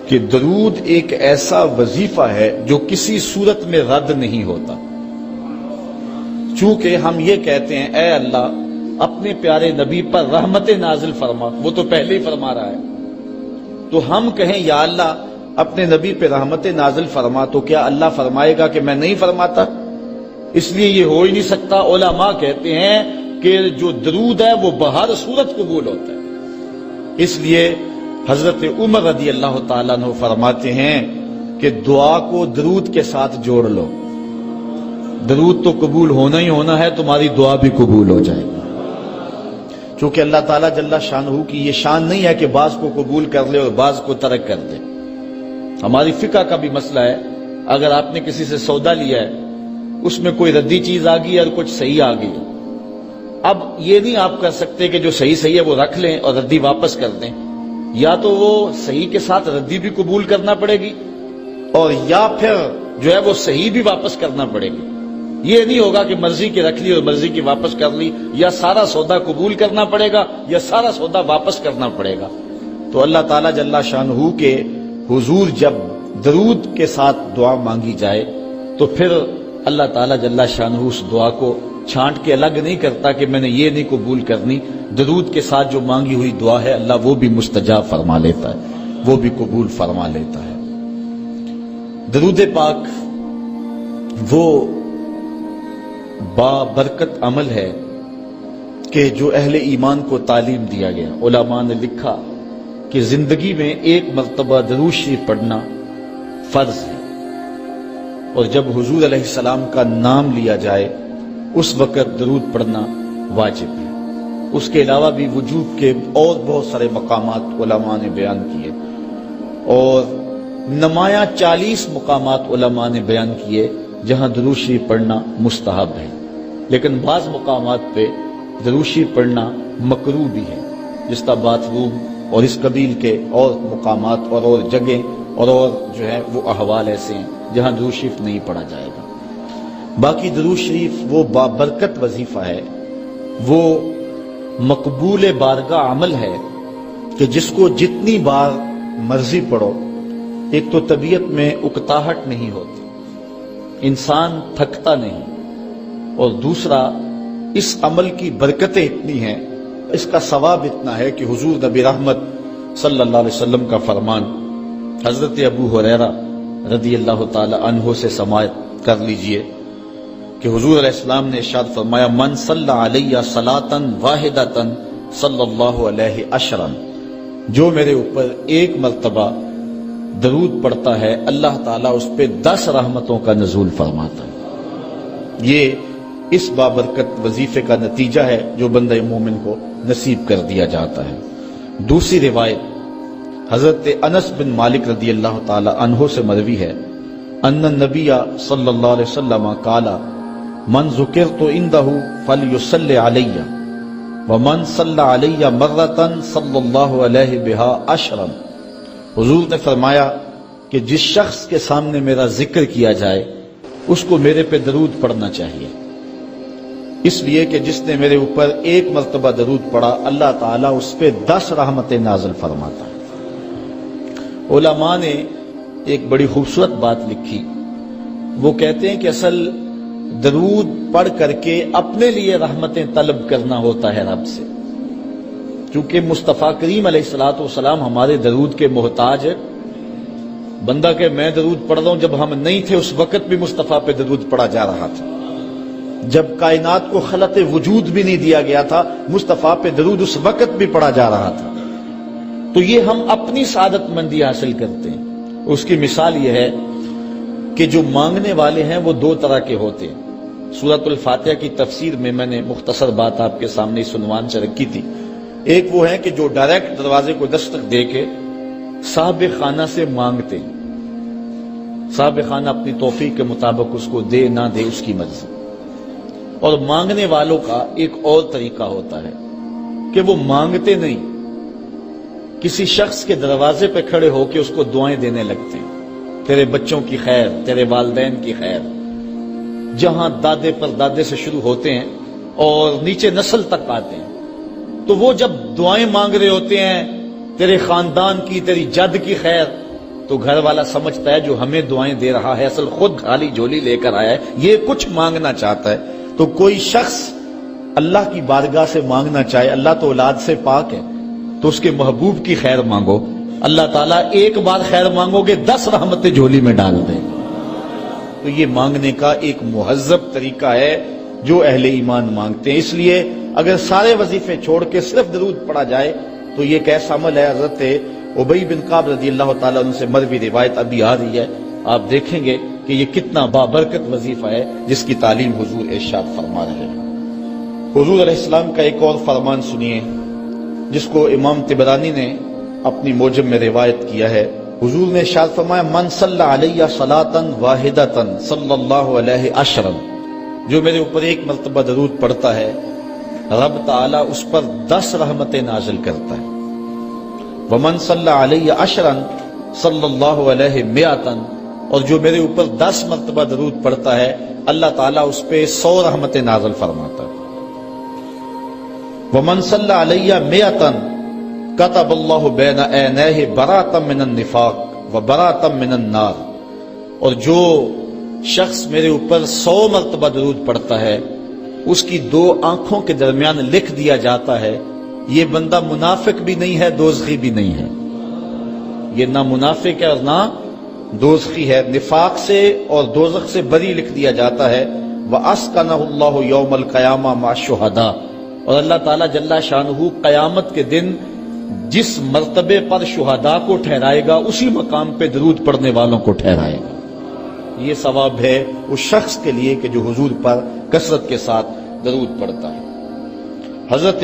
کہ درود ایک ایسا وظیفہ ہے جو کسی صورت میں رد نہیں ہوتا. چونکہ ہم یہ کہتے ہیں اے اللہ اپنے پیارے نبی پر رحمت نازل فرما، وہ تو پہلے ہی فرما رہا ہے، تو ہم کہیں یا اللہ اپنے نبی پہ رحمت نازل فرما، تو کیا اللہ فرمائے گا کہ میں نہیں فرماتا؟ اس لیے یہ ہو ہی نہیں سکتا. علماء کہتے ہیں کہ جو درود ہے وہ بہر صورت قبول ہوتا ہے. اس لیے حضرت عمر رضی اللہ تعالیٰ عنہ فرماتے ہیں کہ دعا کو درود کے ساتھ جوڑ لو، درود تو قبول ہونا ہی ہونا ہے، تمہاری دعا بھی قبول ہو جائے گی. چونکہ اللہ تعالیٰ جل شانہ کی یہ شان نہیں ہے کہ بعض کو قبول کر لے اور بعض کو ترک کر دے. ہماری فقہ کا بھی مسئلہ ہے، اگر آپ نے کسی سے سودا لیا ہے، اس میں کوئی ردی چیز آ گئی اور کچھ صحیح آ گئی، اب یہ نہیں آپ کر سکتے کہ جو صحیح ہے وہ رکھ لیں اور ردی واپس کر دیں. یا تو وہ صحیح کے ساتھ ردی بھی قبول کرنا پڑے گی، اور یا پھر جو ہے وہ صحیح بھی واپس کرنا پڑے گی. یہ نہیں ہوگا کہ مرضی کی رکھ لی اور مرضی کی واپس کر لی، یا سارا سودا قبول کرنا پڑے گا یا سارا سودا واپس کرنا پڑے گا. تو اللہ تعالیٰ جل شانہ کے حضور جب درود کے ساتھ دعا مانگی جائے تو پھر اللہ تعالیٰ جل شانہ اس دعا کو چھانٹ کے الگ نہیں کرتا کہ میں نے یہ نہیں قبول کرنی. درود کے ساتھ جو مانگی ہوئی دعا ہے اللہ وہ بھی مستجاب فرما لیتا ہے، وہ بھی قبول فرما لیتا ہے. درود پاک وہ بابرکت عمل ہے کہ جو اہل ایمان کو تعلیم دیا گیا. علماء نے لکھا کہ زندگی میں ایک مرتبہ درود شریف پڑھنا فرض ہے، اور جب حضور علیہ السلام کا نام لیا جائے اس وقت درود پڑھنا واجب ہے. اس کے علاوہ بھی وجوب کے اور بہت سارے مقامات علماء نے بیان کیے، اور نمایاں 40 مقامات علماء نے بیان کیے جہاں درود شریف پڑھنا مستحب ہے. لیکن بعض مقامات پہ درود شریف پڑھنا مکروہ بھی ہے، جس کا باتھ روم اور اس قبیل کے اور مقامات اور جگہیں اور جو ہے وہ احوال ایسے ہیں جہاں درود شریف نہیں پڑھا جائے گا. باقی درود شریف وہ بابرکت وظیفہ ہے، وہ مقبول بارگاہ عمل ہے کہ جس کو جتنی بار مرضی پڑھو، ایک تو طبیعت میں اکتاہٹ نہیں ہوتی، انسان تھکتا نہیں، اور دوسرا اس عمل کی برکتیں اتنی ہیں، اس کا ثواب اتنا ہے کہ حضور نبی رحمت صلی اللہ علیہ وسلم کا فرمان حضرت ابو ہریرہ رضی اللہ تعالی عنہ سے سماعت کر لیجئے کہ حضور علیہ السلام نے ارشاد فرمایا من صلی علیہ صلاۃ واحدۃ صلی اللہ علیہ عشرا، جو میرے اوپر ایک مرتبہ درود پڑھتا ہے اللہ تعالیٰ اس پہ 10 رحمتوں کا نزول فرماتا ہے. یہ اس بابرکت وظیفے کا نتیجہ ہے جو بندہ مومن کو نصیب کر دیا جاتا ہے. دوسری روایت حضرت انس بن مالک رضی اللہ تعالی عنہ سے مروی ہے ان النبی صلی اللہ علیہ وسلم قال من ذکرت عنده فلیصلی علی ومن صلی علی مرۃ صلی اللہ علیہ بها عشرا. حضور نے فرمایا کہ جس شخص کے سامنے میرا ذکر کیا جائے اس کو میرے پہ درود پڑھنا چاہیے، اس لیے کہ جس نے میرے اوپر ایک مرتبہ درود پڑھا اللہ تعالیٰ اس پہ 10 رحمتیں نازل فرماتا ہے. علماء نے ایک بڑی خوبصورت بات لکھی، وہ کہتے ہیں کہ اصل درود پڑھ کر کے اپنے لیے رحمتیں طلب کرنا ہوتا ہے رب سے، چونکہ مصطفیٰ کریم علیہ الصلوۃ والسلام ہمارے درود کے محتاج ہے. بندہ کہ میں درود پڑھ رہا ہوں، جب ہم نہیں تھے اس وقت بھی مصطفیٰ پہ درود پڑھا جا رہا تھا. جب کائنات کو خلق وجود بھی نہیں دیا گیا تھا مصطفیٰ پہ درود اس وقت بھی پڑھا جا رہا تھا. تو یہ ہم اپنی سعادت مندی حاصل کرتے ہیں. اس کی مثال یہ ہے کہ جو مانگنے والے ہیں وہ 2 طرح کے ہوتے ہیں. سورۃ الفاتحہ کی تفسیر میں میں نے مختصر بات آپ کے سامنے اس عنوان سے رکھی تھی. ایک وہ ہے کہ جو ڈائریکٹ دروازے کو دستک دے کے صاحب خانہ سے مانگتے ہیں، صاحب خانہ اپنی توفیق کے مطابق اس کو دے نہ دے اس کی مرضی. اور مانگنے والوں کا ایک اور طریقہ ہوتا ہے کہ وہ مانگتے نہیں، کسی شخص کے دروازے پہ کھڑے ہو کے اس کو دعائیں دینے لگتے ہیں، تیرے بچوں کی خیر، تیرے والدین کی خیر، جہاں دادے پر دادے سے شروع ہوتے ہیں اور نیچے نسل تک آتے ہیں. تو وہ جب دعائیں مانگ رہے ہوتے ہیں تیرے خاندان کی، تیری جد کی خیر، تو گھر والا سمجھتا ہے جو ہمیں دعائیں دے رہا ہے اصل خود خالی جھولی لے کر آیا ہے، یہ کچھ مانگنا چاہتا ہے۔ تو کوئی شخص اللہ کی بارگاہ سے مانگنا چاہے، اللہ تو اولاد سے پاک ہے، تو اس کے محبوب کی خیر مانگو، اللہ تعالیٰ ایک بار خیر مانگو گے 10 رحمتیں جھولی میں ڈال دے۔ تو یہ مانگنے کا ایک مہذب طریقہ ہے جو اہل ایمان مانگتے ہیں۔ اس لیے اگر سارے وظیفے چھوڑ کے صرف درود پڑھا جائے تو یہ کیسا عمل ہے۔ حضرت ابی بن کعب رضی اللہ تعالیٰ عنہ سے مروی روایت ابھی آ رہی ہے، آپ دیکھیں گے کہ یہ کتنا بابرکت وظیفہ ہے جس کی تعلیم حضور ارشاد فرما رہے ہیں۔ حضور علیہ السلام کا ایک اور فرمان سنیے جس کو امام طبرانی نے اپنی موجم میں روایت کیا ہے۔ حضور نے ارشاد فرمایا من صلی علیہ صلاۃ واحدۃ صلی اللہ علیہ عشرا، جو میرے اوپر ایک مرتبہ درود پڑھتا ہے رب تعالیٰ اس پر 10 رحمتیں نازل کرتا ہے۔ ومن صلی علیہ عشرا صلی اللہ علیہ مئۃ، اور جو میرے اوپر 10 مرتبہ درود پڑھتا ہے اللہ تعالیٰ اس پہ 100 رحمتیں نازل فرماتا ہے۔ ومن صلی علیہ مئۃ کتب اللہ بین عینیہ براۃ من النفاق وبراۃ من النار، اور جو شخص میرے اوپر 100 مرتبہ درود پڑھتا ہے اس کی 2 آنکھوں کے درمیان لکھ دیا جاتا ہے یہ بندہ منافق بھی نہیں ہے دوزخی بھی نہیں ہے، یہ نہ منافق ہے اور نہ دوزخی ہے، نفاق سے اور دوزخ سے بری لکھ دیا جاتا ہے۔ وَأَسْكَنَهُ اللَّهُ يَوْمَ الْقِيَامَةِ مَعَ الشُّهَدَاءِ، اور اللہ تعالیٰ جل شانہ قیامت کے دن جس مرتبے پر شہداء کو ٹھہرائے گا اسی مقام پہ درود پڑھنے والوں کو ٹھہرائے گا۔ یہ ثواب ہے اس شخص کے لیے کہ جو حضور پر کثرت کے ساتھ درود پڑھتا ہے۔ حضرت